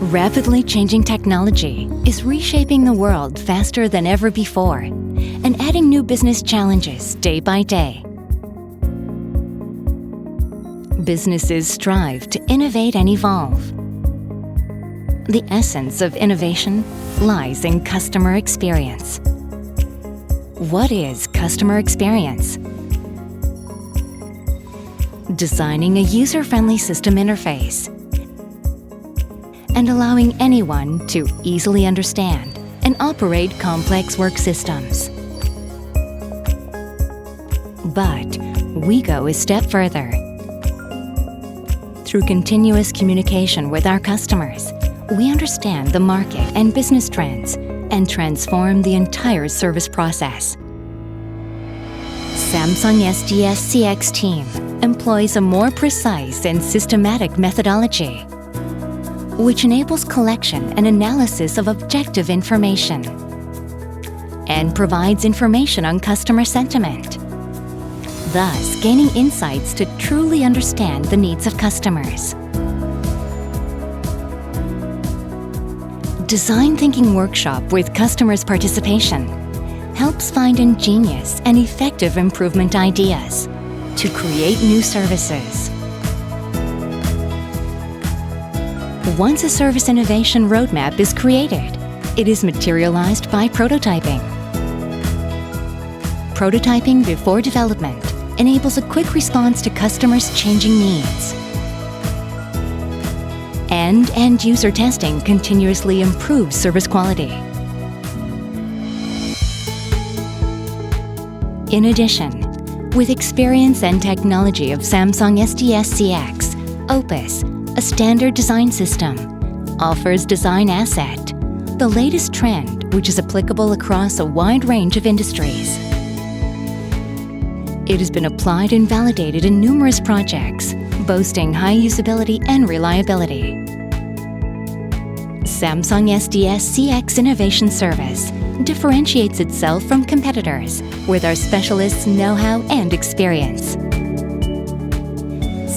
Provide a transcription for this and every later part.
Rapidly changing technology is reshaping the world faster than ever before and adding new business challenges day by day. Businesses strive to innovate and evolve. The essence of innovation lies in customer experience. What is customer experience? Designing a user-friendly system interface and allowing anyone to easily understand and operate complex work systems. But we go a step further. Through continuous communication with our customers, we understand the market and business trends and transform the entire service process. Samsung SDS CX team employs a more precise and systematic methodology, which enables collection and analysis of objective information and provides information on customer sentiment, thus gaining insights to truly understand the needs of customers. Design Thinking Workshop with customers' participation helps find ingenious and effective improvement ideas to create new services. Once a service innovation roadmap is created, it is materialized by prototyping. Prototyping before development enables a quick response to customers' changing needs. And end-user testing continuously improves service quality. In addition, with experience and technology of Samsung SDS CX, Opus, a standard design system, offers Design Asset, the latest trend which is applicable across a wide range of industries. It has been applied and validated in numerous projects, boasting high usability and reliability. Samsung SDS CX Innovation Service differentiates itself from competitors with our specialists' know-how and experience.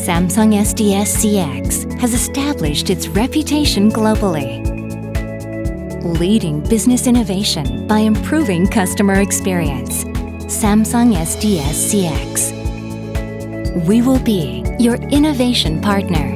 Samsung SDS CX has established its reputation globally, leading business innovation by improving customer experience. Samsung SDS CX. We will be your innovation partner.